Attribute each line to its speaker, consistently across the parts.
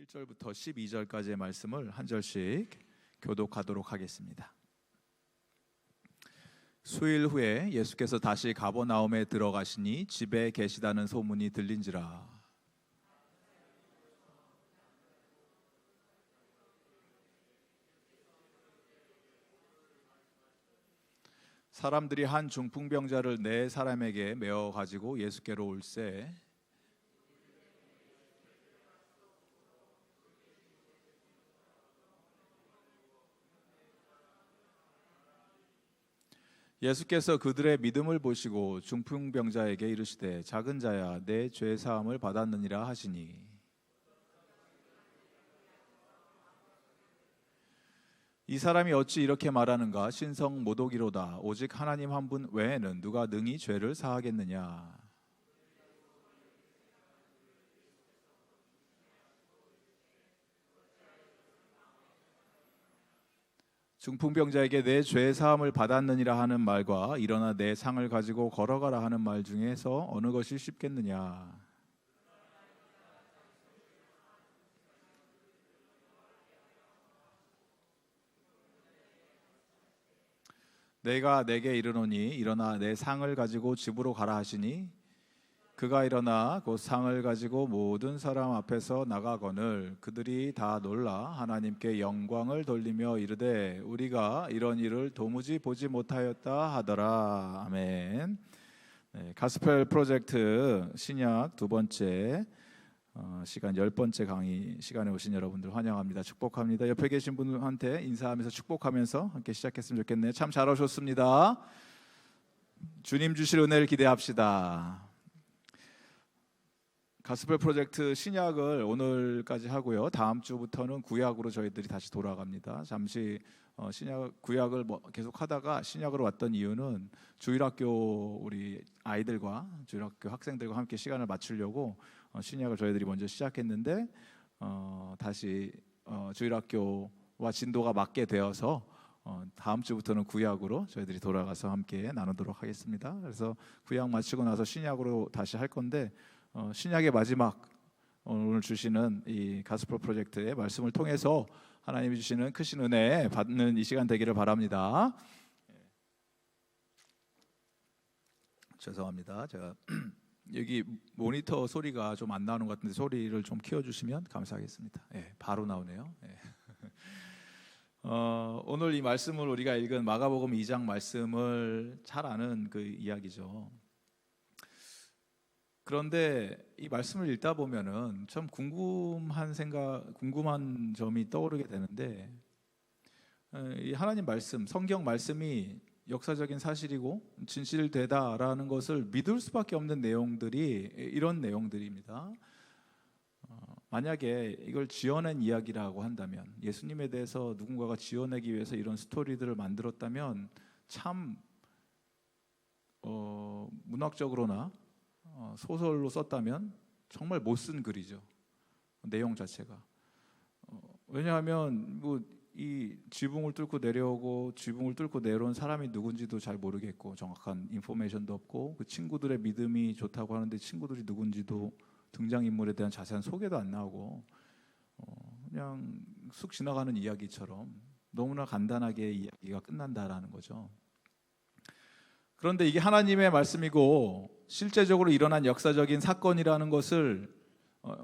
Speaker 1: 1절부터 12절까지의 말씀을 한 절씩 교독하도록 하겠습니다. 수일 후에 예수께서 다시 가버나움에 들어가시니 집에 계시다는 소문이 들린지라. 사람들이 한 중풍병자를 네 사람에게 메어 가지고 예수께로 올세 예수께서 그들의 믿음을 보시고 중풍병자에게 이르시되 작은 자야 내 죄 사함을 받았느니라 하시니 이 사람이 어찌 이렇게 말하는가 신성 모독이로다. 오직 하나님 한 분 외에는 누가 능히 죄를 사하겠느냐. 중풍병자에게 내 죄 사함을 받았느니라 하는 말과 일어나 내 상을 가지고 걸어가라 하는 말 중에서 어느 것이 쉽겠느냐. 내가 내게 이르노니 일어나 내 상을 가지고 집으로 가라 하시니 그가 일어나 곧 상을 가지고 모든 사람 앞에서 나가거늘 그들이 다 놀라 하나님께 영광을 돌리며 이르되 우리가 이런 일을 도무지 보지 못하였다 하더라. 아멘. 네, 가스펠 프로젝트 신약 두 번째 시간 10번째 강의 시간에 오신 여러분들 환영합니다. 축복합니다. 옆에 계신 분한테 인사하면서 축복하면서 함께 시작했으면 좋겠네요. 참 잘 오셨습니다. 주님 주실 은혜를 기대합시다. 가스펠 프로젝트 신약을 오늘까지 하고요. 다음 주부터는 구약으로 저희들이 다시 돌아갑니다. 잠시 신약 구약을 계속 하다가 신약으로 왔던 이유는 주일학교 우리 아이들과 주일학교 학생들과 함께 시간을 맞추려고 신약을 저희들이 먼저 시작했는데 다시 주일학교와 진도가 맞게 되어서 다음 주부터는 구약으로 저희들이 돌아가서 함께 나누도록 하겠습니다. 그래서 구약 마치고 나서 신약으로 다시 할 건데 신약의 마지막 오늘 주시는 이 가스펠 프로젝트의 말씀을 통해서 하나님이 주시는 크신 은혜 받는 이 시간 되기를 바랍니다. 죄송합니다. 제가 여기 모니터 소리가 좀 안 나오는 것 같은데 소리를 좀 키워주시면 감사하겠습니다. 바로 나오네요. 오늘 이 말씀을 우리가 읽은 마가복음 2장 말씀을 잘 아는 그 이야기죠. 그런데 이 말씀을 읽다 보면은 참 궁금한 점이 떠오르게 되는데 이 하나님 말씀, 성경 말씀이 역사적인 사실이고 진실되다라는 것을 믿을 수밖에 없는 내용들이 이런 내용들입니다. 만약에 이걸 지어낸 이야기라고 한다면, 예수님에 대해서 누군가가 지어내기 위해서 이런 스토리들을 만들었다면 참 문학적으로나 소설로 썼다면 정말 못 쓴 글이죠. 내용 자체가. 왜냐하면 이 지붕을 뚫고 내려오고 지붕을 뚫고 내려온 사람이 누군지도 잘 모르겠고 정확한 인포메이션도 없고 그 친구들의 믿음이 좋다고 하는데 친구들이 누군지도 등장인물에 대한 자세한 소개도 안 나오고 그냥 쑥 지나가는 이야기처럼 너무나 간단하게 이야기가 끝난다라는 거죠. 그런데 이게 하나님의 말씀이고 실제적으로 일어난 역사적인 사건이라는 것을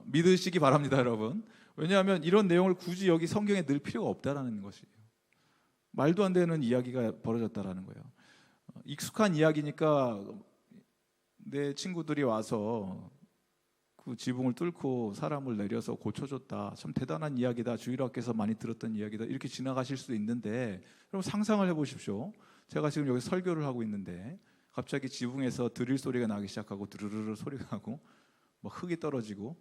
Speaker 1: 믿으시기 바랍니다, 여러분. 왜냐하면 이런 내용을 굳이 여기 성경에 넣을 필요가 없다라는 것이에요. 말도 안 되는 이야기가 벌어졌다라는 거예요. 익숙한 이야기니까 내 친구들이 와서 그 지붕을 뚫고 사람을 내려서 고쳐줬다. 참 대단한 이야기다. 주일학교에서 많이 들었던 이야기다. 이렇게 지나가실 수도 있는데 여러분 상상을 해보십시오. 제가 지금 여기 설교를 하고 있는데 갑자기 지붕에서 드릴 소리가 나기 시작하고 드르르르 소리가 나고 막 흙이 떨어지고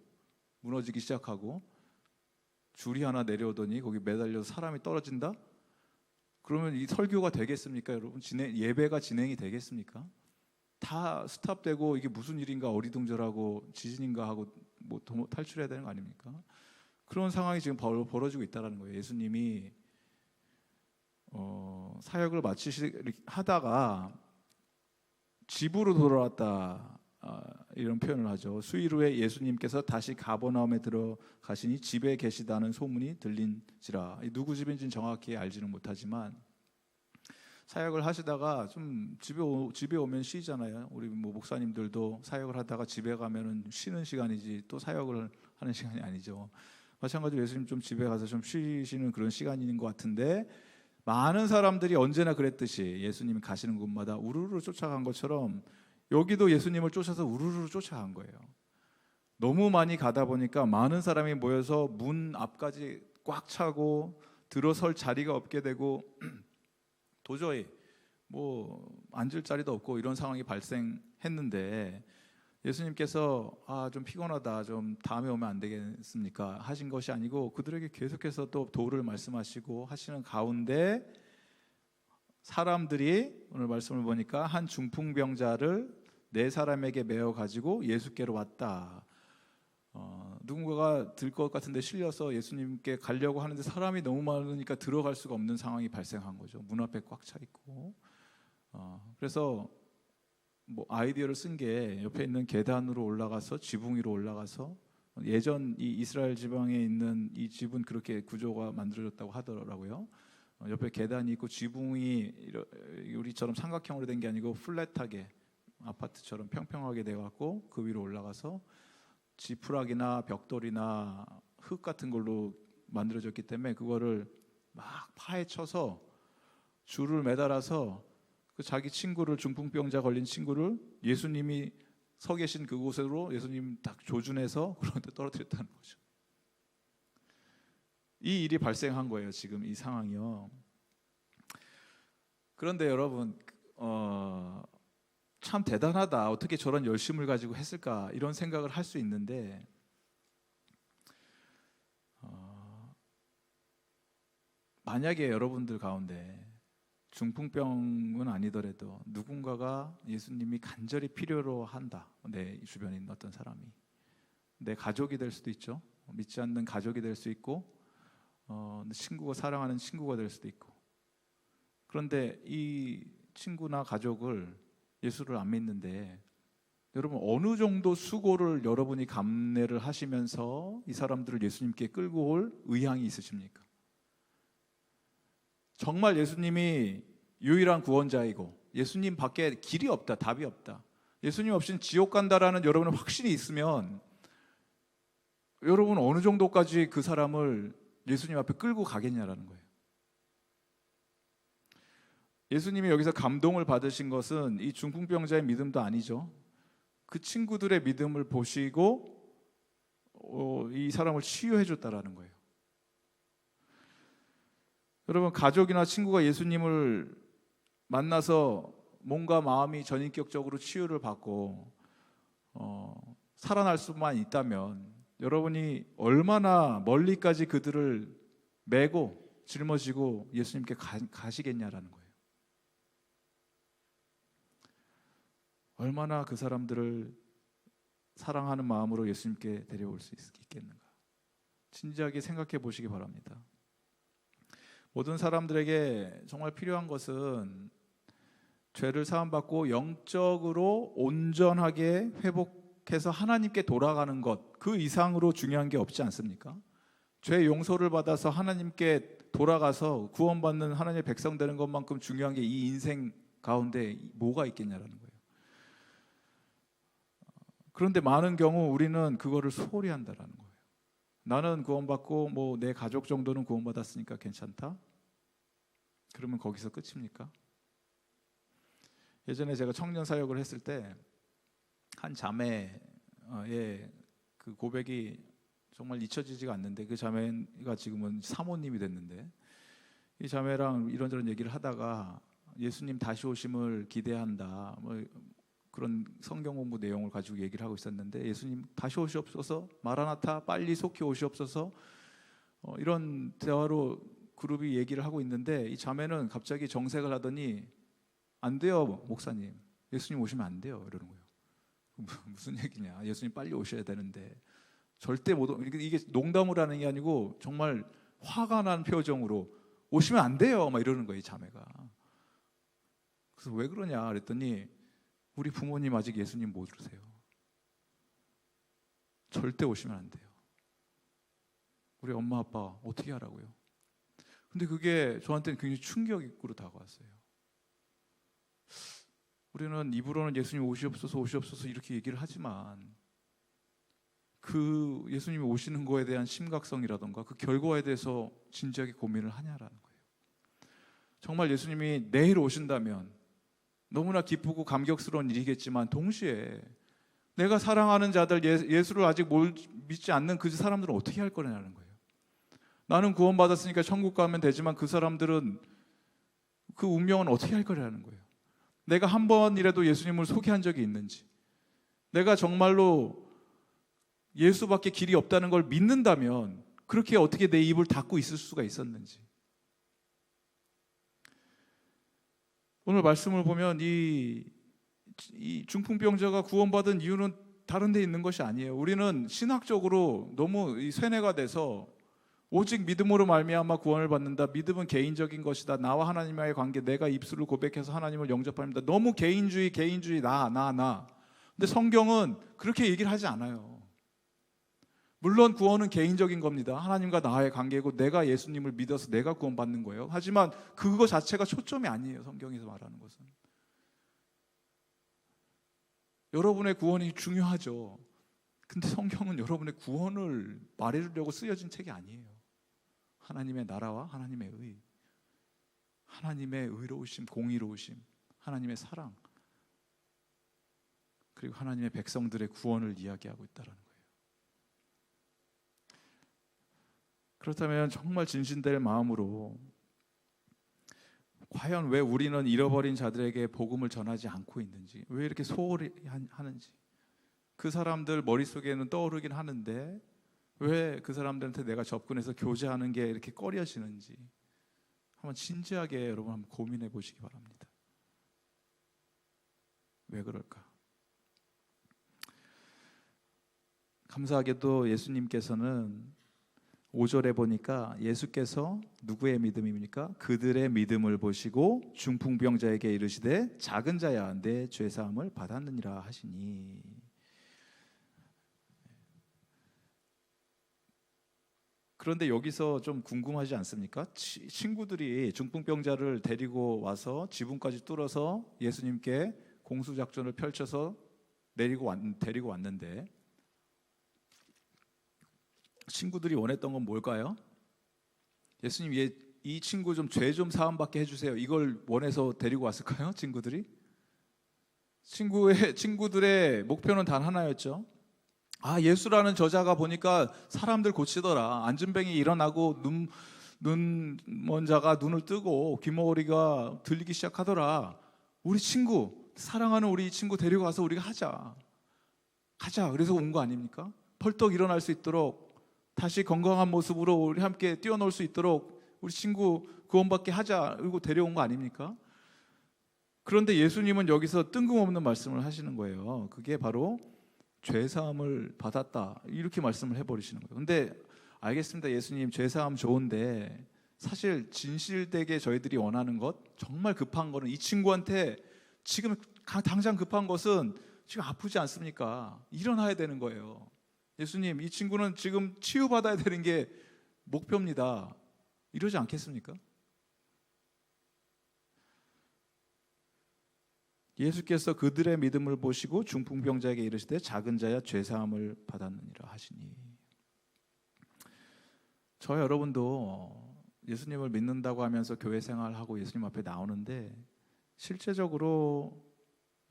Speaker 1: 무너지기 시작하고 줄이 하나 내려오더니 거기 매달려서 사람이 떨어진다? 그러면 이 설교가 되겠습니까, 여러분? 예배가 진행이 되겠습니까? 다 스탑되고 이게 무슨 일인가 어리둥절하고 지진인가 하고 뭐 탈출해야 되는 거 아닙니까? 그런 상황이 지금 벌어지고 있다는 거예요. 예수님이 사역을 하다가 집으로 돌아왔다 이런 표현을 하죠. 수일 후에 예수님께서 다시 가버나움에 들어가시니 집에 계시다는 소문이 들린지라. 누구 집인지는 정확히 알지는 못하지만 사역을 하시다가 좀 집에 오면 쉬잖아요. 우리 뭐 목사님들도 사역을 하다가 집에 가면은 쉬는 시간이지 또 사역을 하는 시간이 아니죠. 마찬가지로 예수님 좀 집에 가서 좀 쉬시는 그런 시간인 것 같은데, 많은 사람들이 언제나 그랬듯이 예수님이 가시는 곳마다 우르르 쫓아간 것처럼 여기도 예수님을 쫓아서 우르르 쫓아간 거예요. 너무 많이 가다 보니까 많은 사람이 모여서 문 앞까지 꽉 차고 들어설 자리가 없게 되고 도저히 뭐 앉을 자리도 없고 이런 상황이 발생했는데, 예수님께서 좀 피곤하다, 좀 다음에 오면 안 되겠습니까 하신 것이 아니고 그들에게 계속해서 또 도를 말씀하시고 하시는 가운데 사람들이 오늘 말씀을 보니까 한 중풍병자를 4사람에게 메어 가지고 예수께로 왔다. 누군가가 들 것 같은데 실려서 예수님께 가려고 하는데 사람이 너무 많으니까 들어갈 수가 없는 상황이 발생한 거죠. 문 앞에 꽉 차 있고. 그래서 뭐 아이디어를 쓴 게 옆에 있는 계단으로 올라가서 지붕 위로 올라가서, 예전 이 이스라엘 지방에 있는 이 집은 그렇게 구조가 만들어졌다고 하더라고요. 옆에 계단이 있고 지붕이 우리처럼 삼각형으로 된 게 아니고 플랫하게 아파트처럼 평평하게 돼 갖고 그 위로 올라가서 지푸라기나 벽돌이나 흙 같은 걸로 만들어졌기 때문에 그거를 막 파헤쳐서 줄을 매달아서 그 자기 친구를, 중풍병자 걸린 친구를 예수님이 서 계신 그곳으로 예수님 딱 조준해서 그런데 떨어뜨렸다는 거죠. 이 일이 발생한 거예요. 지금 이 상황이요. 그런데 여러분, 참 대단하다, 어떻게 저런 열심을 가지고 했을까, 이런 생각을 할 수 있는데, 만약에 여러분들 가운데 중풍병은 아니더라도 누군가가 예수님이 간절히 필요로 한다, 내 주변에 있는 어떤 사람이, 내 가족이 될 수도 있죠. 믿지 않는 가족이 될 수 있고, 친구가 사랑하는 친구가 될 수도 있고. 그런데 이 친구나 가족을, 예수를 안 믿는데 여러분 어느 정도 수고를 여러분이 감내를 하시면서 이 사람들을 예수님께 끌고 올 의향이 있으십니까? 정말 예수님이 유일한 구원자이고 예수님 밖에 길이 없다, 답이 없다, 예수님 없이는 지옥 간다라는 여러분의 확신이 있으면 여러분 어느 정도까지 그 사람을 예수님 앞에 끌고 가겠냐라는 거예요. 예수님이 여기서 감동을 받으신 것은 이 중풍병자의 믿음도 아니죠. 그 친구들의 믿음을 보시고 이 사람을 치유해 줬다라는 거예요. 여러분, 가족이나 친구가 예수님을 만나서 몸과 마음이 전인격적으로 치유를 받고 살아날 수만 있다면 여러분이 얼마나 멀리까지 그들을 메고 짊어지고 예수님께 가시겠냐라는 거예요. 얼마나 그 사람들을 사랑하는 마음으로 예수님께 데려올 수 있겠는가, 진지하게 생각해 보시기 바랍니다. 모든 사람들에게 정말 필요한 것은 죄를 사함받고 영적으로 온전하게 회복해서 하나님께 돌아가는 것, 그 이상으로 중요한 게 없지 않습니까? 죄 용서를 받아서 하나님께 돌아가서 구원받는 하나님의 백성 되는 것만큼 중요한 게 이 인생 가운데 뭐가 있겠냐라는 거예요. 그런데 많은 경우 우리는 그거를 소홀히 한다라는 거예요. 나는 구원받고 뭐 내 가족 정도는 구원받았으니까 괜찮다? 그러면 거기서 끝입니까? 예전에 제가 청년 사역을 했을 때 한 자매의 그 고백이 정말 잊혀지지가 않는데, 그 자매가 지금은 사모님이 됐는데, 이 자매랑 이런저런 얘기를 하다가 예수님 다시 오심을 기대한다, 뭐 그런 성경 공부 내용을 가지고 얘기를 하고 있었는데, 예수님 다시 오시옵소서, 마라나타, 빨리 속히 오시옵소서, 이런 대화로 그룹이 얘기를 하고 있는데, 이 자매는 갑자기 정색을 하더니 안 돼요 목사님, 예수님 오시면 안 돼요 이러는 거예요. 무슨 얘기냐, 예수님 빨리 오셔야 되는데 절대 못 오. 이게 농담을 하는 게 아니고 정말 화가 난 표정으로 오시면 안 돼요 막 이러는 거예요, 이 자매가. 그래서 왜 그러냐 그랬더니 우리 부모님 아직 예수님 모르세요. 절대 오시면 안 돼요. 우리 엄마 아빠 어떻게 하라고요? 근데 그게 저한테는 굉장히 충격으로 다가왔어요. 우리는 입으로는 예수님 오시옵소서 오시옵소서 이렇게 얘기를 하지만 그 예수님이 오시는 거에 대한 심각성이라던가 그 결과에 대해서 진지하게 고민을 하냐라는 거예요. 정말 예수님이 내일 오신다면 너무나 기쁘고 감격스러운 일이겠지만 동시에 내가 사랑하는 자들, 예수를 아직 믿지 않는 그 사람들은 어떻게 할 거냐는 거예요. 나는 구원받았으니까 천국 가면 되지만 그 사람들은 그 운명은 어떻게 할 거냐는 거예요. 내가 한 번이라도 예수님을 소개한 적이 있는지, 내가 정말로 예수밖에 길이 없다는 걸 믿는다면 그렇게 어떻게 내 입을 닫고 있을 수가 있었는지. 오늘 말씀을 보면 이 중풍병자가 구원받은 이유는 다른 데 있는 것이 아니에요. 우리는 신학적으로 너무 쇠뇌가 돼서 오직 믿음으로 말미암아 구원을 받는다. 믿음은 개인적인 것이다. 나와 하나님과의 관계, 내가 입술을 고백해서 하나님을 영접합니다. 너무 개인주의, 나. 근데 성경은 그렇게 얘기를 하지 않아요. 물론 구원은 개인적인 겁니다. 하나님과 나의 관계고 내가 예수님을 믿어서 내가 구원받는 거예요. 하지만 그거 자체가 초점이 아니에요. 성경에서 말하는 것은. 여러분의 구원이 중요하죠. 근데 성경은 여러분의 구원을 말해주려고 쓰여진 책이 아니에요. 하나님의 나라와 하나님의 의, 하나님의 의로우심, 공의로우심, 하나님의 사랑, 그리고 하나님의 백성들의 구원을 이야기하고 있다는 거예요. 그렇다면 정말 진실될 마음으로 과연 왜 우리는 잃어버린 자들에게 복음을 전하지 않고 있는지, 왜 이렇게 소홀히 하는지, 그 사람들 머릿속에는 떠오르긴 하는데 왜 그 사람들한테 내가 접근해서 교제하는 게 이렇게 꺼려지는지 한번 진지하게 여러분 한번 고민해 보시기 바랍니다. 왜 그럴까? 감사하게도 예수님께서는 5절에 보니까 예수께서 누구의 믿음입니까? 그들의 믿음을 보시고 중풍병자에게 이르시되 작은 자야 내 죄사함을 받았느니라 하시니. 그런데 여기서 좀 궁금하지 않습니까? 친구들이 중풍병자를 데리고 와서 지붕까지 뚫어서 예수님께 공수작전을 펼쳐서 데리고 왔는데 친구들이 원했던 건 뭘까요? 예수님, 이 친구 좀 죄 좀 사함받게 해주세요. 이걸 원해서 데리고 왔을까요? 친구들의 목표는 단 하나였죠. 예수라는 저자가 보니까 사람들 고치더라. 안진뱅이 일어나고 눈먼 자가 눈을 뜨고 귀머거리가 들리기 시작하더라. 우리 친구, 사랑하는 우리 친구 데리고 가서 우리가 가자. 그래서 온 거 아닙니까? 펄떡 일어날 수 있도록 다시 건강한 모습으로 우리 함께 뛰어놀 수 있도록 우리 친구 구원받게 하자. 그리고 데려온 거 아닙니까? 그런데 예수님은 여기서 뜬금없는 말씀을 하시는 거예요. 그게 바로 죄사함을 받았다 이렇게 말씀을 해버리시는 거예요. 근데 알겠습니다. 예수님, 죄사함 좋은데 사실 진실되게 저희들이 원하는 것, 정말 급한 거는 이 친구한테 지금 당장 급한 것은 지금 아프지 않습니까? 일어나야 되는 거예요. 예수님, 이 친구는 지금 치유받아야 되는 게 목표입니다. 이러지 않겠습니까? 예수께서 그들의 믿음을 보시고 중풍병자에게 이르시되 작은 자야 죄사함을 받았느니라 하시니. 저 여러분도 예수님을 믿는다고 하면서 교회 생활하고 예수님 앞에 나오는데 실제적으로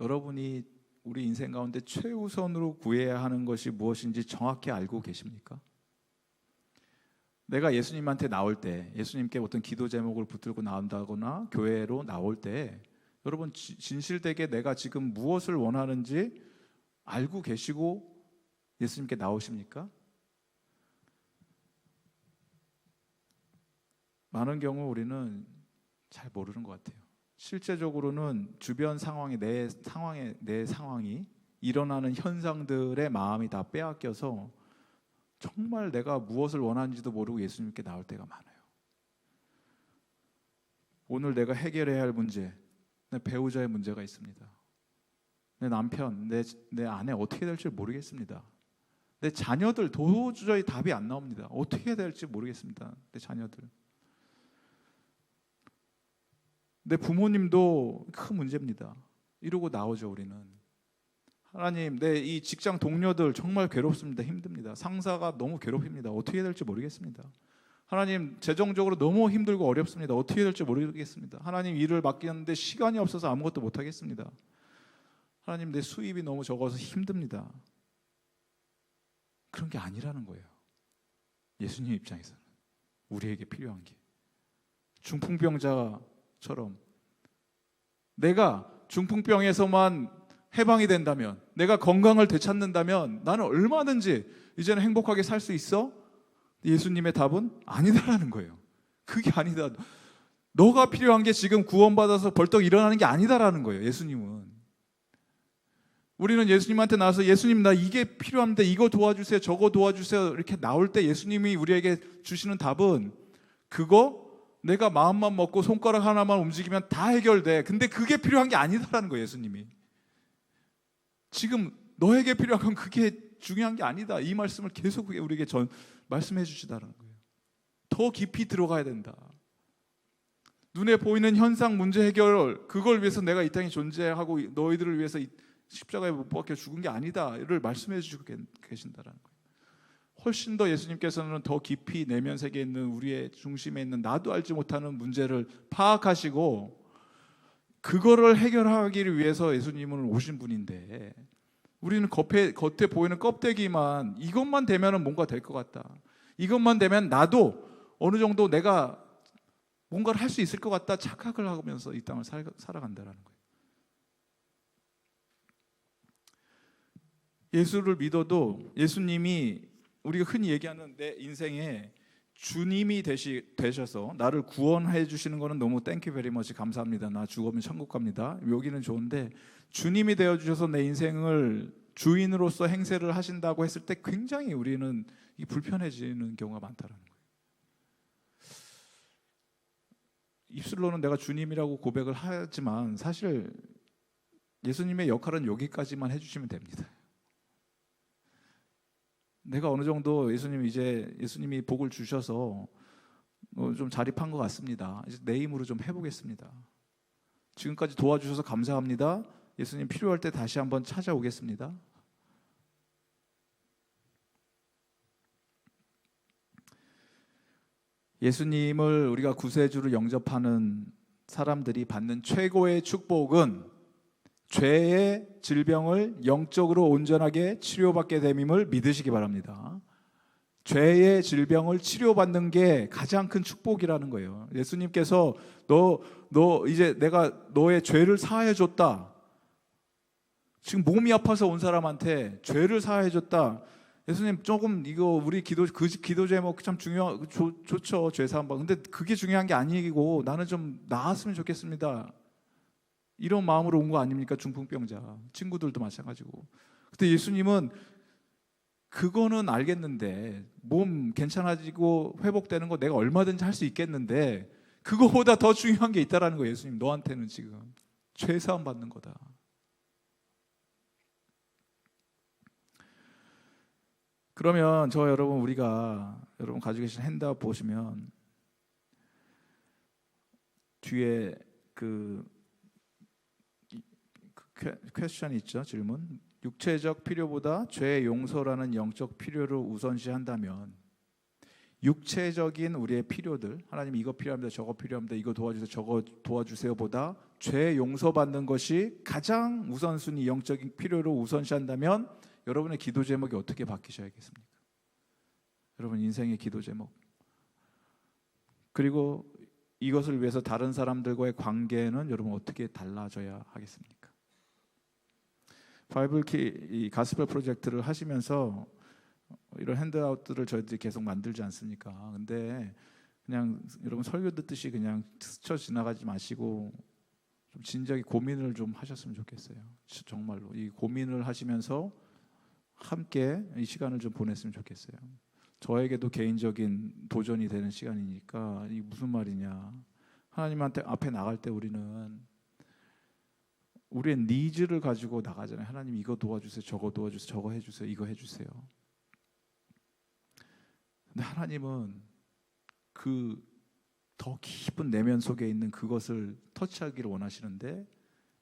Speaker 1: 여러분이 우리 인생 가운데 최우선으로 구해야 하는 것이 무엇인지 정확히 알고 계십니까? 내가 예수님한테 나올 때, 예수님께 어떤 기도 제목을 붙들고 나온다거나 교회로 나올 때 여러분 진실되게 내가 지금 무엇을 원하는지 알고 계시고 예수님께 나오십니까? 많은 경우 우리는 잘 모르는 것 같아요. 실제적으로는 주변 상황이 내 상황이 일어나는 현상들의 마음이 다 빼앗겨서 정말 내가 무엇을 원하는지도 모르고 예수님께 나올 때가 많아요. 오늘 내가 해결해야 할 문제, 내 배우자의 문제가 있습니다. 내 남편, 내 아내 어떻게 될지 모르겠습니다. 내 자녀들 도저히 답이 안 나옵니다. 어떻게 해야 될지 모르겠습니다. 내 자녀들. 내 부모님도 큰 문제입니다. 이러고 나오죠, 우리는. 하나님, 내 이 직장 동료들 정말 괴롭습니다. 힘듭니다. 상사가 너무 괴롭힙니다. 어떻게 해야 될지 모르겠습니다. 하나님, 재정적으로 너무 힘들고 어렵습니다. 어떻게 해야 될지 모르겠습니다. 하나님, 일을 맡기는데 시간이 없어서 아무것도 못 하겠습니다. 하나님, 내 수입이 너무 적어서 힘듭니다. 그런 게 아니라는 거예요. 예수님 입장에서는 우리에게 필요한 게 중풍병자처럼 내가 중풍병에서만 해방이 된다면, 내가 건강을 되찾는다면 나는 얼마든지 이제는 행복하게 살 수 있어? 예수님의 답은 아니다라는 거예요. 그게 아니다. 너가 필요한 게 지금 구원받아서 벌떡 일어나는 게 아니다라는 거예요. 예수님은. 우리는 예수님한테 나와서 예수님, 나 이게 필요합니다. 이거 도와주세요. 저거 도와주세요. 이렇게 나올 때 예수님이 우리에게 주시는 답은 그거 내가 마음만 먹고 손가락 하나만 움직이면 다 해결돼. 근데 그게 필요한 게 아니다라는 거예요. 예수님이. 지금 너에게 필요한 건 그게 중요한 게 아니다. 이 말씀을 계속 우리에게 말씀해 주시다는 거예요. 더 깊이 들어가야 된다. 눈에 보이는 현상 문제 해결, 그걸 위해서 내가 이 땅에 존재하고 너희들을 위해서 십자가에 못 박혀 죽은 게 아니다를 말씀해 주시고 계신다라는 거예요. 훨씬 더 예수님께서는 더 깊이 내면 세계에 있는 우리의 중심에 있는 나도 알지 못하는 문제를 파악하시고 그거를 해결하기 위해서 예수님은 오신 분인데, 우리는 겉에 보이는 껍데기만, 이것만 되면 뭔가 될 것 같다, 이것만 되면 나도 어느 정도 내가 뭔가를 할 수 있을 것 같다 착각을 하면서 이 땅을 살아간다는 거예요. 예수를 믿어도 예수님이 우리가 흔히 얘기하는 내 인생에 주님이 되셔서 나를 구원해 주시는 거는 너무 땡큐 베리 머치 감사합니다. 나 죽으면 천국 갑니다. 여기는 좋은데 주님이 되어 주셔서 내 인생을 주인으로서 행세를 하신다고 했을 때 굉장히 우리는 불편해지는 경우가 많다는 거예요. 입술로는 내가 주님이라고 고백을 하지만 사실 예수님의 역할은 여기까지만 해주시면 됩니다. 내가 어느 정도 예수님이 복을 주셔서 좀 자립한 것 같습니다. 이제 내 힘으로 좀 해보겠습니다. 지금까지 도와주셔서 감사합니다. 예수님 필요할 때 다시 한번 찾아오겠습니다. 예수님을 우리가 구세주로 영접하는 사람들이 받는 최고의 축복은 죄의 질병을 영적으로 온전하게 치료받게 됨임을 믿으시기 바랍니다. 죄의 질병을 치료받는 게 가장 큰 축복이라는 거예요. 예수님께서 이제 내가 너의 죄를 사하여 줬다. 지금 몸이 아파서 온 사람한테 죄를 사하여 줬다. 예수님 조금 이거 우리 기도 제목 참 좋죠. 죄 사함. 근데 그게 중요한 게 아니고 나는 좀 나았으면 좋겠습니다. 이런 마음으로 온 거 아닙니까? 중풍병자 친구들도 마찬가지고. 근데 예수님은 그거는 알겠는데 몸 괜찮아지고 회복되는 거 내가 얼마든지 할 수 있겠는데 그거보다 더 중요한 게 있다라는 거예요. 예수님, 너한테는 지금 죄 사함 받는 거다. 그러면 여러분 가지고 계신 핸드아웃 보시면 뒤에 퀘스천이 있죠. 질문. 육체적 필요보다 죄 용서라는 영적 필요를 우선시한다면 육체적인 우리의 필요들, 하나님 이거 필요합니다, 저거 필요합니다, 이거 도와주세요, 저거 도와주세요 보다 죄 용서받는 것이 가장 우선순위, 영적인 필요를 우선시한다면 여러분의 기도 제목이 어떻게 바뀌셔야겠습니까? 여러분 인생의 기도 제목, 그리고 이것을 위해서 다른 사람들과의 관계는 여러분 어떻게 달라져야 하겠습니까? 바이블키 가스펠 프로젝트를 하시면서 이런 핸드아웃들을 저희들이 계속 만들지 않습니까? 근데 그냥 여러분 설교 듣듯이 그냥 스쳐 지나가지 마시고 좀 진지하게 고민을 좀 하셨으면 좋겠어요. 정말로 이 고민을 하시면서 함께 이 시간을 좀 보냈으면 좋겠어요. 저에게도 개인적인 도전이 되는 시간이니까 이 무슨 말이냐? 하나님한테 앞에 나갈 때 우리는 우리의 니즈를 가지고 나가잖아요. 하나님 이거 도와주세요, 저거 도와주세요, 저거 해주세요, 이거 해주세요. 근데 하나님은 그 더 깊은 내면 속에 있는 그것을 터치하기를 원하시는데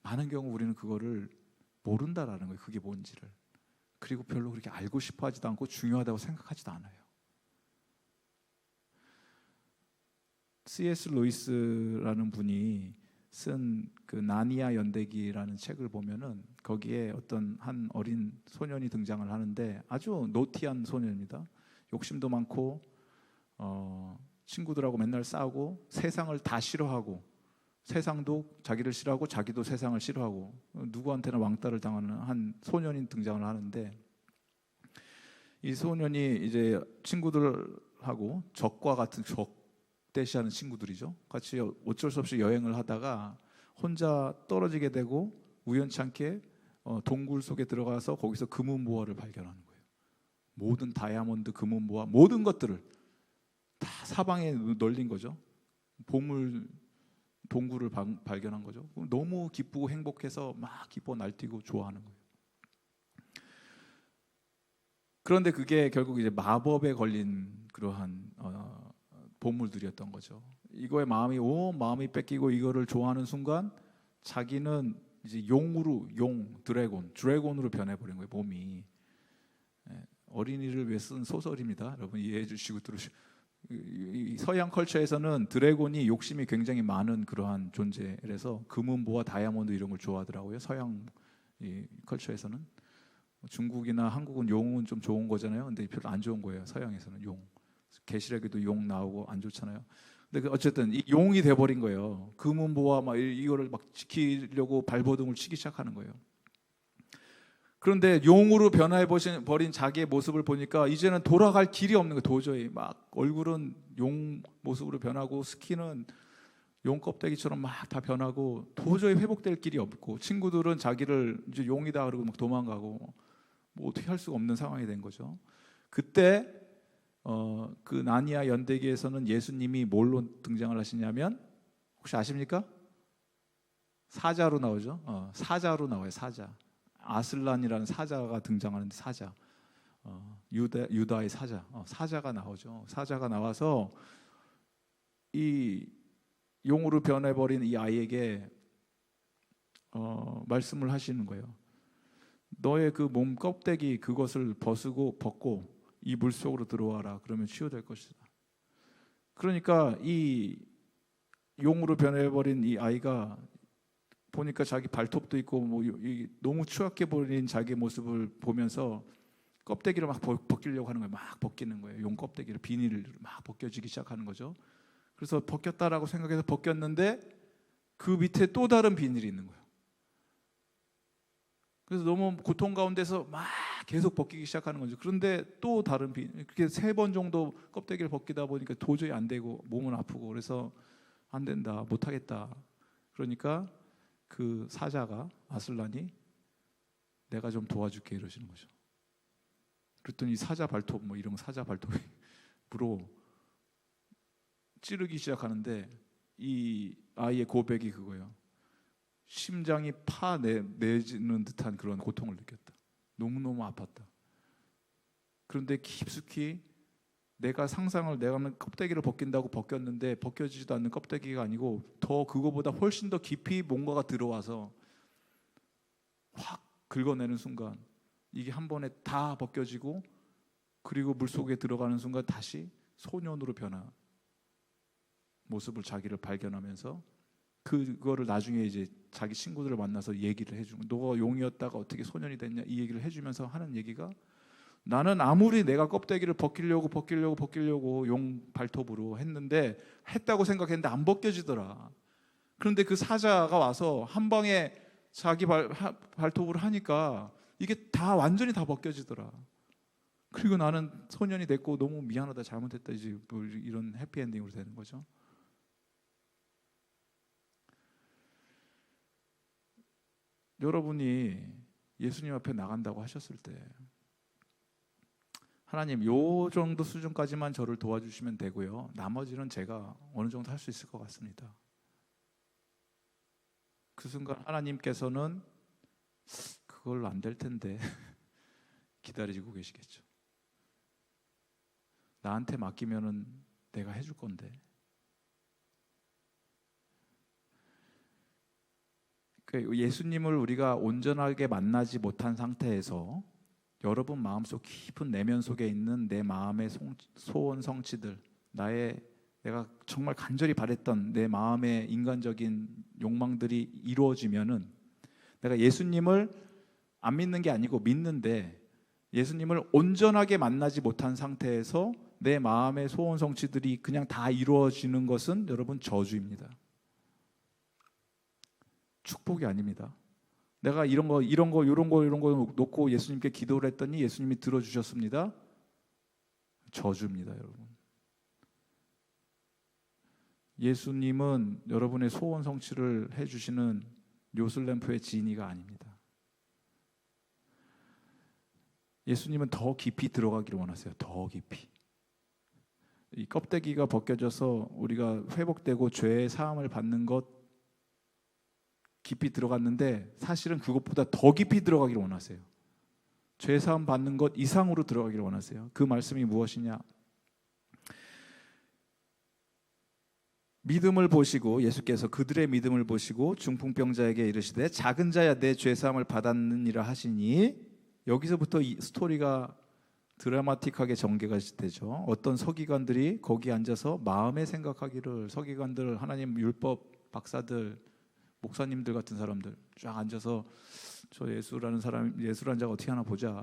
Speaker 1: 많은 경우 우리는 그거를 모른다라는 거예요. 그게 뭔지를. 그리고 별로 그렇게 알고 싶어 하지도 않고 중요하다고 생각하지도 않아요. C.S. 루이스라는 분이 쓴 그 나니아 연대기라는 책을 보면은 거기에 어떤 한 어린 소년이 등장을 하는데 아주 노티한 소년입니다. 욕심도 많고 친구들하고 맨날 싸우고 세상을 다 싫어하고 세상도 자기를 싫어하고 자기도 세상을 싫어하고 누구한테나 왕따를 당하는 한 소년이 등장을 하는데 이 소년이 이제 친구들하고 적과 같은 적대시하는 친구들이죠. 같이 어쩔 수 없이 여행을 하다가 혼자 떨어지게 되고 우연치 않게 동굴 속에 들어가서 거기서 금은보화를 발견하는 거예요. 모든 다이아몬드, 금은보화 모든 것들을 다 사방에 널린 거죠. 보물 동굴을 발견한 거죠. 너무 기쁘고 행복해서 막 기뻐 날뛰고 좋아하는 거예요. 그런데 그게 결국 이제 마법에 걸린 그러한 보물들이었던 거죠. 이거에 마음이 뺏기고 이거를 좋아하는 순간 자기는 이제 용으로 드래곤으로 변해버린 거예요. 몸이. 어린이를 위해 쓴 소설입니다. 여러분 이해해 주시고 들으시고. 서양 컬처에서는 드래곤이 욕심이 굉장히 많은 그러한 존재라서 금은보화, 다이아몬드 이런 걸 좋아하더라고요. 서양 컬처에서는. 중국이나 한국은 용은 좀 좋은 거잖아요. 근데 별로 안 좋은 거예요. 서양에서는 용. 계시록에도 용 나오고 안 좋잖아요. 근데 어쨌든 이 용이 돼버린 거예요. 금은보화 막 이거를 막 지키려고 발버둥을 치기 시작하는 거예요. 그런데 용으로 변해버린 자기의 모습을 보니까 이제는 돌아갈 길이 없는 거예요. 도저히 막 얼굴은 용 모습으로 변하고 스킨은 용 껍데기처럼 막 다 변하고 도저히 회복될 길이 없고 친구들은 자기를 이제 용이다 그러고 막 도망가고 뭐 어떻게 할 수가 없는 상황이 된 거죠. 그때 그 나니아 연대기에서는 예수님이 뭘로 등장을 하시냐면 혹시 아십니까? 사자로 나오죠. 사자로 나와요. 사자. 아슬란이라는 사자가 등장하는데 사자. 유다의 사자. 사자가 나오죠. 사자가 나와서 이 용으로 변해버린 이 아이에게 말씀을 하시는 거예요. 너의 그 몸 껍데기 그것을 벗고 이 물 속으로 들어와라. 그러면 치유될 것이다. 그러니까 이 용으로 변해버린 이 아이가 보니까 자기 발톱도 있고 뭐 너무 추악해 보이는 자기 모습을 보면서 껍데기를 막 벗기려고 하는 거예요. 막 벗기는 거예요. 용 껍데기를 비닐을 막 벗겨지기 시작하는 거죠. 그래서 벗겼다라고 생각해서 벗겼는데 그 밑에 또 다른 비닐이 있는 거예요. 그래서 너무 고통 가운데서 막 계속 벗기기 시작하는 거죠. 그런데 또 다른 비닐, 그렇게 3번 정도 껍데기를 벗기다 보니까 도저히 안 되고 몸은 아프고 그래서 안 된다, 못 하겠다. 그러니까 그 사자가 아슬란이 내가 좀 도와줄게 이러시는 거죠. 그랬더니 사자 발톱 뭐 이런 사자 발톱으로 찌르기 시작하는데 이 아이의 고백이 그거예요. 심장이 내지는 듯한 그런 고통을 느꼈다. 너무너무 아팠다. 그런데 깊숙이 내가 껍데기를 벗긴다고 벗겼는데 벗겨지지도 않는 껍데기가 아니고 더 그거보다 훨씬 더 깊이 뭔가가 들어와서 확 긁어내는 순간 이게 한 번에 다 벗겨지고 그리고 물속에 들어가는 순간 다시 소년으로 변한 모습을 자기를 발견하면서 그거를 나중에 이제 자기 친구들을 만나서 얘기를 해주고 너가 용이었다가 어떻게 소년이 됐냐 이 얘기를 해주면서 하는 얘기가 나는 아무리 내가 껍데기를 벗기려고 용 발톱으로 했다고 생각했는데 안 벗겨지더라. 그런데 그 사자가 와서 한 방에 자기 발톱으로 하니까 이게 완전히 다 벗겨지더라. 그리고 나는 소년이 됐고 너무 미안하다 잘못했다 이제 뭐 이런 해피엔딩으로 되는 거죠. 여러분이 예수님 앞에 나간다고 하셨을 때 하나님 요 정도 수준까지만 저를 도와주시면 되고요. 나머지는 제가 어느 정도 할 수 있을 것 같습니다. 그 순간 하나님께서는 그걸로 안 될 텐데 기다리고 계시겠죠. 나한테 맡기면은 내가 해줄 건데. 예수님을 우리가 온전하게 만나지 못한 상태에서 여러분 마음속 깊은 내면 속에 있는 내 마음의 소원 성취들, 내가 정말 간절히 바랬던 내 마음의 인간적인 욕망들이 이루어지면은, 내가 예수님을 안 믿는 게 아니고 믿는데 예수님을 온전하게 만나지 못한 상태에서 내 마음의 소원 성취들이 그냥 다 이루어지는 것은 여러분 저주입니다. 축복이 아닙니다. 내가 이런 거 놓고 예수님께 기도를 했더니 예수님이 들어주셨습니다. 저주입니다, 여러분. 예수님은 여러분의 소원 성취를 해주시는 요술램프의 지니가 아닙니다. 예수님은 더 깊이 들어가기를 원하세요. 더 깊이. 이 껍데기가 벗겨져서 우리가 회복되고 죄의 사함을 받는 것 깊이 들어갔는데 사실은 그것보다 더 깊이 들어가기를 원하세요. 죄 사함 받는 것 이상으로 들어가기를 원하세요. 그 말씀이 무엇이냐? 믿음을 보시고, 예수께서 그들의 믿음을 보시고 중풍병자에게 이르시되 작은 자야 내 죄 사함을 받았느니라 하시니, 여기서부터 이 스토리가 드라마틱하게 전개가 되죠. 어떤 서기관들이 거기 앉아서 마음에 생각하기를, 서기관들, 하나님 율법 박사들, 목사님들 같은 사람들 쫙 앉아서 저 예수라는 사람, 예수라는 자가 어떻게 하나 보자.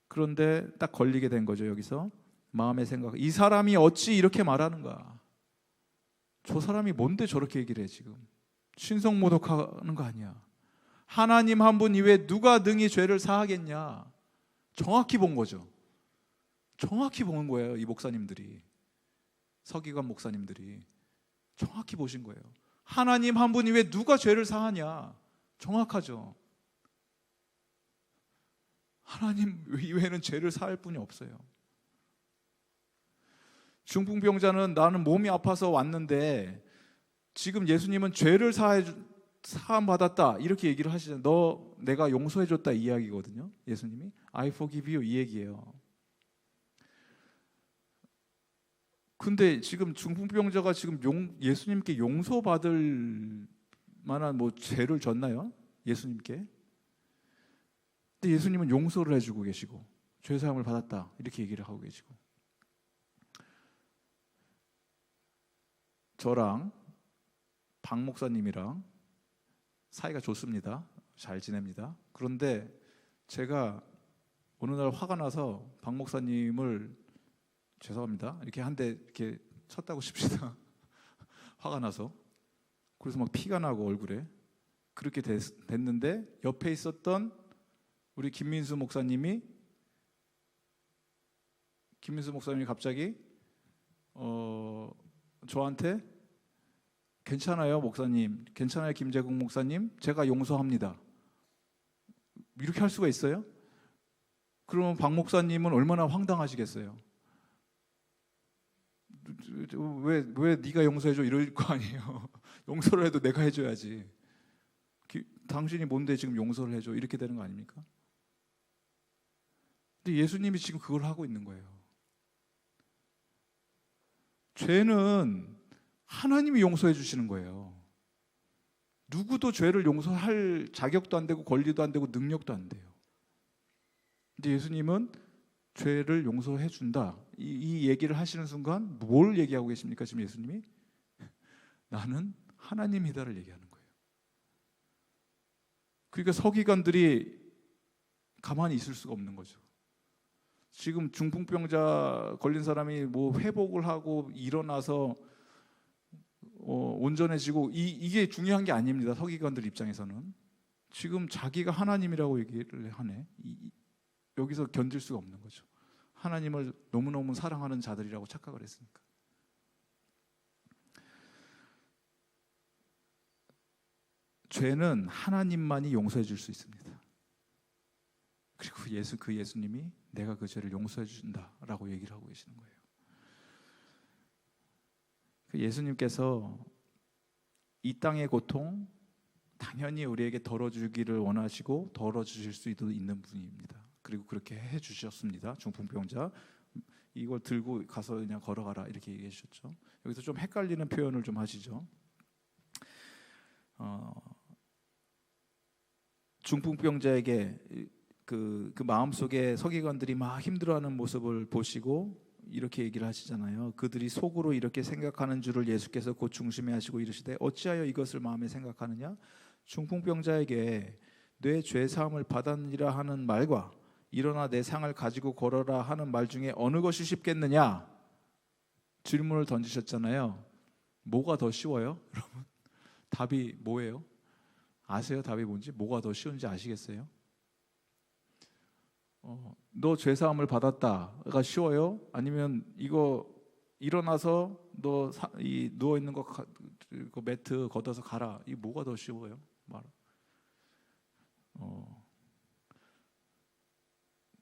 Speaker 1: 그런데 딱 걸리게 된 거죠. 여기서 마음의 생각, 이 사람이 어찌 이렇게 말하는가? 저 사람이 뭔데 저렇게 얘기를 해? 지금 신성모독하는 거 아니야? 하나님 한 분 이외에 누가 능히 죄를 사하겠냐? 정확히 본 거죠. 정확히 본 거예요. 이 목사님들이, 서기관 목사님들이 정확히 보신 거예요. 하나님 한 분 이외에 누가 죄를 사하냐? 정확하죠. 하나님 이외에는 죄를 사할 분이 없어요. 중풍병자는 나는 몸이 아파서 왔는데 지금 예수님은 죄를 사함 받았다 이렇게 얘기를 하시잖아요. 내가 용서해 줬다 이 이야기거든요. 예수님이 I forgive you 이 얘기예요. 근데 지금 중풍병자가 지금 예수님께 용서받을 만한 뭐 죄를 졌나요? 예수님께. 근데 예수님은 용서를 해주고 계시고 죄 사함을 받았다 이렇게 얘기를 하고 계시고, 저랑 박 목사님이랑 사이가 좋습니다. 잘 지냅니다. 그런데 제가 어느 날 화가 나서 박 목사님을, 죄송합니다, 이렇게 한 대 이렇게 쳤다고 칩시다. 화가 나서. 그래서 막 피가 나고 얼굴에 그렇게 됐는데 옆에 있었던 우리 김민수 목사님이 갑자기 저한테 괜찮아요 목사님, 괜찮아요 김재국 목사님, 제가 용서합니다 이렇게 할 수가 있어요? 그러면 박 목사님은 얼마나 황당하시겠어요? 왜 네가 용서해줘 이럴 거 아니에요. 용서를 해도 내가 해줘야지. 당신이 뭔데 지금 용서를 해줘 이렇게 되는 거 아닙니까? 근데 예수님이 지금 그걸 하고 있는 거예요. 죄는 하나님이 용서해 주시는 거예요. 누구도 죄를 용서할 자격도 안 되고 권리도 안 되고 능력도 안 돼요. 근데 예수님은 죄를 용서해 준다 이 얘기를 하시는 순간 뭘 얘기하고 계십니까? 지금 예수님이 나는 하나님이다를 얘기하는 거예요. 그러니까 서기관들이 가만히 있을 수가 없는 거죠. 지금 중풍병자 걸린 사람이 뭐 회복을 하고 일어나서 온전해지고 이게 중요한 게 아닙니다. 서기관들 입장에서는 지금 자기가 하나님이라고 얘기를 하네. 여기서 견딜 수가 없는 거죠. 하나님을 너무너무 사랑하는 자들이라고 착각을 했으니까. 죄는 하나님만이 용서해 줄 수 있습니다. 그리고 그 예수님이 내가 그 죄를 용서해 준다라고 얘기를 하고 계시는 거예요. 예수님께서 이 땅의 고통 당연히 우리에게 덜어주기를 원하시고 덜어주실 수도 있는 분입니다. 그리고 그렇게 해주셨습니다. 중풍병자 이걸 들고 가서 그냥 걸어가라 이렇게 얘기해 주셨죠. 여기서 좀 헷갈리는 표현을 좀 하시죠. 중풍병자에게 그 마음속에 서기관들이 막 힘들어하는 모습을 보시고 이렇게 얘기를 하시잖아요. 그들이 속으로 이렇게 생각하는 줄을 예수께서 곧 중심에 하시고 이르시되 어찌하여 이것을 마음에 생각하느냐. 중풍병자에게 내 죄 사함을 받았느니라 하는 말과 일어나 내 상을 가지고 걸어라 하는 말 중에 어느 것이 쉽겠느냐 질문을 던지셨잖아요. 뭐가 더 쉬워요? 여러분 답이 뭐예요? 아세요? 답이 뭔지? 뭐가 더 쉬운지 아시겠어요? 너 죄사함을 받았다가 쉬워요? 아니면 이거 일어나서 너 누워 있는 그 매트 걷어서 가라. 이 뭐가 더 쉬워요?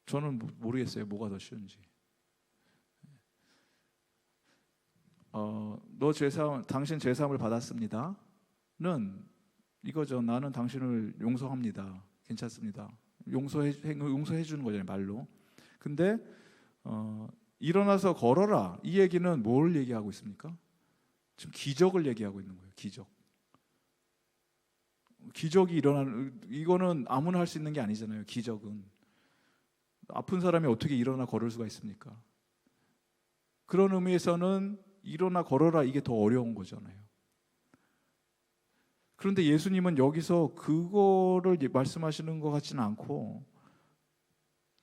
Speaker 1: 저는 모르겠어요. 뭐가 더 쉬운지. 당신 죄사함을 받았습니다는 이거죠. 나는 당신을 용서합니다. 괜찮습니다. 용서해 주는 거잖아요, 말로. 근데 일어나서 걸어라. 이 얘기는 뭘 얘기하고 있습니까? 지금 기적을 얘기하고 있는 거예요. 기적이 일어나는, 이거는 아무나 할 수 있는 게 아니잖아요. 기적은 아픈 사람이 어떻게 일어나 걸을 수가 있습니까? 그런 의미에서는 일어나 걸어라 이게 더 어려운 거잖아요. 그런데 예수님은 여기서 그거를 말씀하시는 것 같지는 않고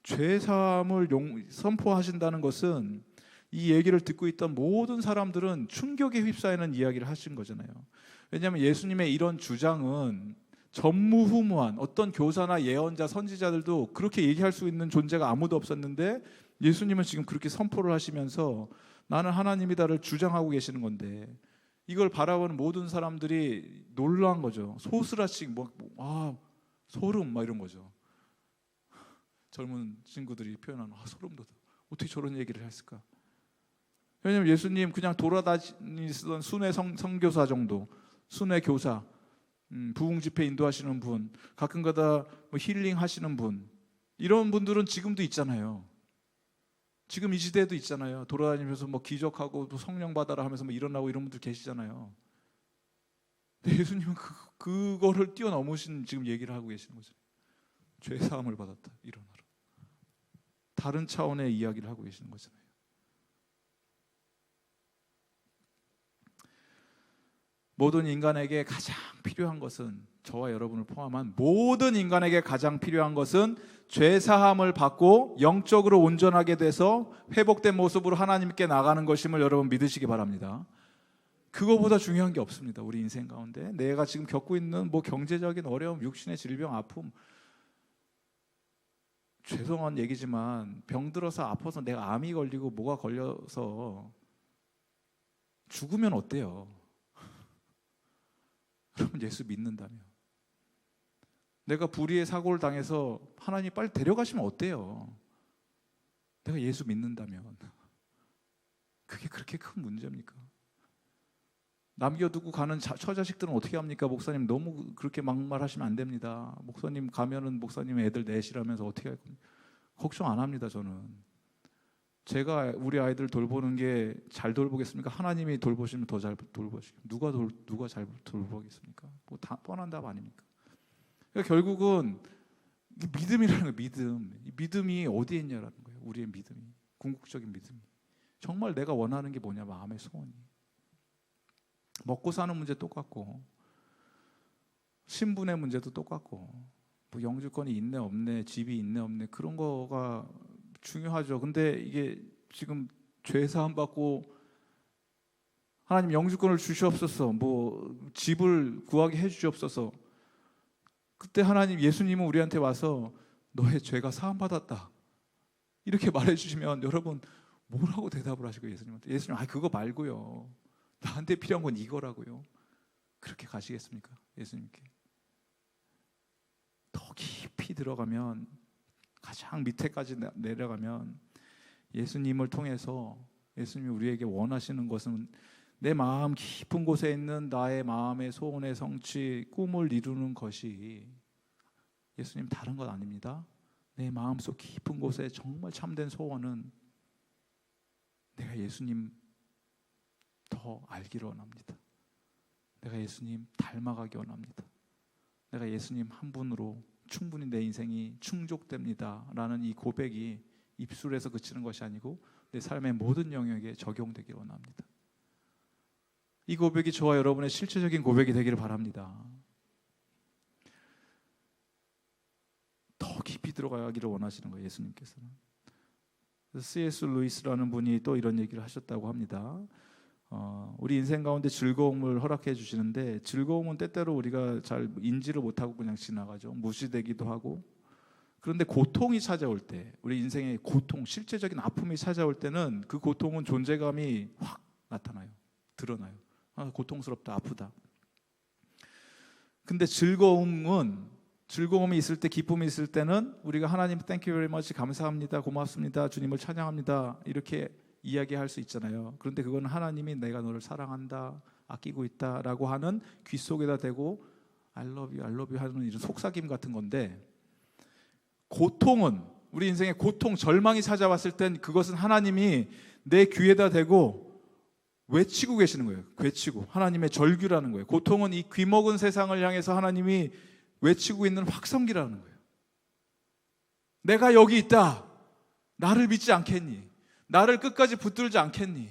Speaker 1: 죄사함을 선포하신다는 것은 이 얘기를 듣고 있던 모든 사람들은 충격에 휩싸이는 이야기를 하신 거잖아요. 왜냐하면 예수님의 이런 주장은 전무후무한 어떤 교사나 예언자, 선지자들도 그렇게 얘기할 수 있는 존재가 아무도 없었는데 예수님은 지금 그렇게 선포를 하시면서 나는 하나님이다를 주장하고 계시는 건데 이걸 바라보는 모든 사람들이 놀란 거죠. 소스라씩 소름 막 이런 거죠. 젊은 친구들이 표현하는 소름 돋아. 어떻게 저런 얘기를 했을까? 왜냐하면 예수님 그냥 돌아다니시던 순회 선교사 정도, 순회 교사, 부흥 집회 인도하시는 분, 가끔가다 힐링 하시는 분, 이런 분들은 지금도 있잖아요. 지금 이 시대에도 있잖아요. 돌아다니면서 기적하고 또 성령 받아라 하면서 일어나고 이런 분들 계시잖아요. 근데 예수님은 그거를 뛰어넘으신 지금 얘기를 하고 계시는 거죠. 죄 사함을 받았다. 일어나라. 다른 차원의 이야기를 하고 계시는 거잖아요. 모든 인간에게 가장 필요한 것은, 저와 여러분을 포함한 모든 인간에게 가장 필요한 것은 죄사함을 받고 영적으로 온전하게 돼서 회복된 모습으로 하나님께 나가는 것임을 여러분 믿으시기 바랍니다. 그거보다 중요한 게 없습니다. 우리 인생 가운데 내가 지금 겪고 있는 경제적인 어려움, 육신의 질병, 아픔, 죄송한 얘기지만 병들어서 아파서 내가 암이 걸리고 뭐가 걸려서 죽으면 어때요? 그러면 예수 믿는다면, 내가 불의의 사고를 당해서 하나님 빨리 데려가시면 어때요? 내가 예수 믿는다면 그게 그렇게 큰 문제입니까? 남겨두고 가는 처자식들은 어떻게 합니까? 목사님 너무 그렇게 막말하시면 안 됩니다. 목사님 가면은 목사님 애들 내시라면서 어떻게 할 겁니까? 걱정 안 합니다. 저는 제가 우리 아이들 돌보는 게 잘 돌보겠습니까? 하나님이 돌보시면 더 잘 돌보시고 누가 잘 돌보겠습니까? 다 뻔한 답 아닙니까? 그러니까 결국은 믿음이라는 거예요. 믿음이 어디에 있냐라는 거예요. 우리의 믿음이, 궁극적인 믿음이. 정말 내가 원하는 게 뭐냐, 마음의 소원이. 먹고 사는 문제 똑같고, 신분의 문제도 똑같고, 영주권이 있네 없네, 집이 있네 없네, 그런 거가 중요하죠. 근데 이게 지금 죄 사함 받고 하나님 영주권을 주시옵소서, 집을 구하게 해주시옵소서. 그때 하나님, 예수님은 우리한테 와서 너의 죄가 사함 받았다 이렇게 말해주시면 여러분 뭐라고 대답을 하시고 예수님한테? 예수님, 그거 말고요, 나한테 필요한 건 이거라고요. 그렇게 가시겠습니까? 예수님께. 더 깊이 들어가면, 가장 밑에까지 내려가면 예수님을 통해서 예수님이 우리에게 원하시는 것은 내 마음 깊은 곳에 있는 나의 마음의 소원의 성취, 꿈을 이루는 것이 예수님 다른 것 아닙니다. 내 마음속 깊은 곳에 정말 참된 소원은 내가 예수님 더 알기를 원합니다. 내가 예수님 닮아가기 원합니다. 내가 예수님 한 분으로 충분히 내 인생이 충족됩니다 라는 이 고백이 입술에서 그치는 것이 아니고 내 삶의 모든 영역에 적용되기를 원합니다. 이 고백이 저와 여러분의 실체적인 고백이 되기를 바랍니다. 더 깊이 들어가기를 원하시는 거예요, 예수님께서는. C.S. 루이스라는 분이 또 이런 얘기를 하셨다고 합니다. 우리 인생 가운데 즐거움을 허락해 주시는데 즐거움은 때때로 우리가 잘 인지를 못하고 그냥 지나가죠. 무시되기도 하고. 그런데 고통이 찾아올 때, 우리 인생의 고통, 실제적인 아픔이 찾아올 때는 그 고통은 존재감이 확 나타나요. 드러나요. 고통스럽다, 아프다. 근데 즐거움이 있을 때, 기쁨이 있을 때는 우리가 하나님 thank you very much, 감사합니다, 고맙습니다, 주님을 찬양합니다 이렇게 이야기할 수 있잖아요. 그런데 그건 하나님이 내가 너를 사랑한다, 아끼고 있다라고 하는 귀 속에다 대고 I love you, I love you 하는 이런 속삭임 같은 건데, 고통은, 우리 인생에 고통, 절망이 찾아왔을 땐 그것은 하나님이 내 귀에다 대고 외치고 계시는 거예요. 외치고 하나님의 절규라는 거예요. 고통은 이 귀먹은 세상을 향해서 하나님이 외치고 있는 확성기라는 거예요. 내가 여기 있다. 나를 믿지 않겠니? 나를 끝까지 붙들지 않겠니?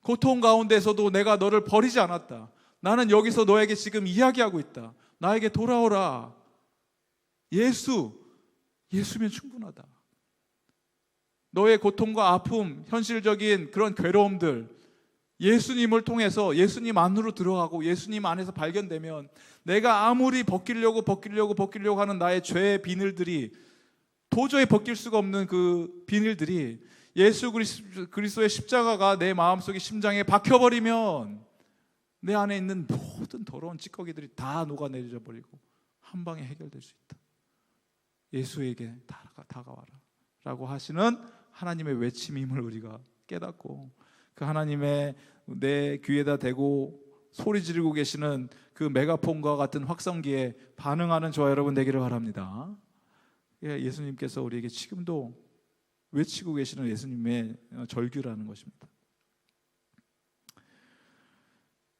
Speaker 1: 고통 가운데서도 내가 너를 버리지 않았다. 나는 여기서 너에게 지금 이야기하고 있다. 나에게 돌아오라. 예수면 충분하다. 너의 고통과 아픔, 현실적인 그런 괴로움들, 예수님을 통해서 예수님 안으로 들어가고 예수님 안에서 발견되면 내가 아무리 벗기려고 하는 나의 죄의 비늘들이, 도저히 벗길 수가 없는 그 비늘들이 예수 그리스도의 십자가가 내 마음속의 심장에 박혀버리면 내 안에 있는 모든 더러운 찌꺼기들이 다 녹아내려 버리고 한 방에 해결될 수 있다. 예수에게 다가와라 라고 하시는 하나님의 외침임을 우리가 깨닫고, 그 하나님의 내 귀에다 대고 소리 지르고 계시는 그 메가폰과 같은 확성기에 반응하는 저와 여러분 되기를 바랍니다. 예수님께서 우리에게 지금도 외치고 계시는 예수님의 절규라는 것입니다.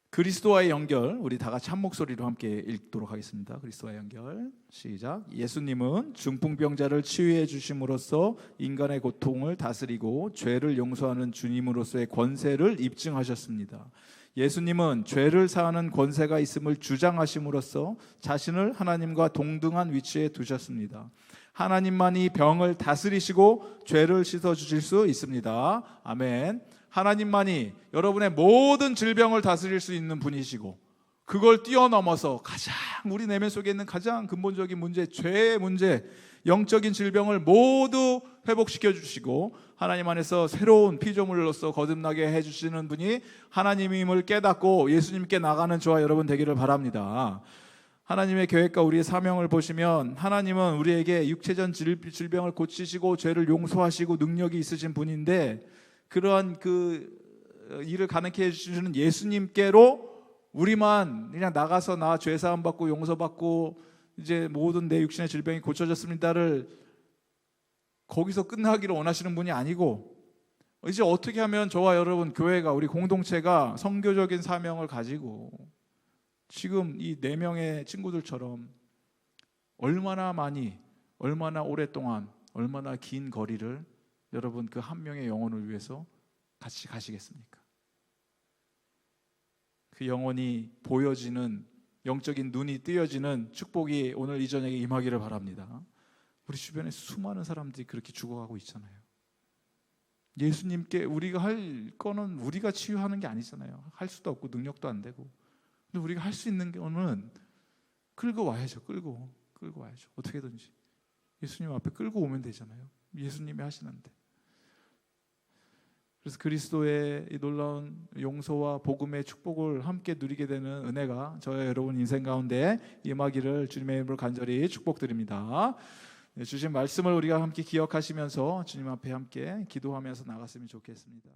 Speaker 1: 그리스도와의 연결, 우리 다 같이 한 목소리로 함께 읽도록 하겠습니다. 그리스도와의 연결, 시작. 예수님은 중풍병자를 치유해 주심으로써 인간의 고통을 다스리고 죄를 용서하는 주님으로서의 권세를 입증하셨습니다. 예수님은 죄를 사하는 권세가 있음을 주장하심으로써 자신을 하나님과 동등한 위치에 두셨습니다. 하나님만이 병을 다스리시고 죄를 씻어주실 수 있습니다. 아멘. 하나님만이 여러분의 모든 질병을 다스릴 수 있는 분이시고, 그걸 뛰어넘어서 가장 우리 내면 속에 있는 가장 근본적인 문제, 죄의 문제, 영적인 질병을 모두 회복시켜 주시고 하나님 안에서 새로운 피조물로서 거듭나게 해주시는 분이 하나님임을 깨닫고 예수님께 나가는 저와 여러분 되기를 바랍니다. 하나님의 계획과 우리의 사명을 보시면 하나님은 우리에게 육체적 질병을 고치시고 죄를 용서하시고 능력이 있으신 분인데, 그러한 그 일을 가능케 해주시는 예수님께로 우리만 그냥 나가서 나 죄사함 받고 용서받고 이제 모든 내 육신의 질병이 고쳐졌습니다를 거기서 끝나기를 원하시는 분이 아니고, 이제 어떻게 하면 저와 여러분 교회가, 우리 공동체가 선교적인 사명을 가지고 지금 이 4명의 친구들처럼 얼마나 많이, 얼마나 오랫동안, 얼마나 긴 거리를 여러분 그 한 명의 영혼을 위해서 같이 가시겠습니까? 그 영혼이 보여지는, 영적인 눈이 뜨여지는 축복이 오늘 이 저녁에 임하기를 바랍니다. 우리 주변에 수많은 사람들이 그렇게 죽어가고 있잖아요. 예수님께 우리가 할 거는 우리가 치유하는 게 아니잖아요. 할 수도 없고 능력도 안 되고. 근데 우리가 할 수 있는 거는 끌고 와야죠. 끌고 와야죠. 어떻게든지 예수님 앞에 끌고 오면 되잖아요. 예수님이 하시는데. 그래서 그리스도의 이 놀라운 용서와 복음의 축복을 함께 누리게 되는 은혜가 저와 여러분 인생 가운데 임하기를 주님의 이름으로 간절히 축복드립니다. 주신 말씀을 우리가 함께 기억하시면서 주님 앞에 함께 기도하면서 나갔으면 좋겠습니다.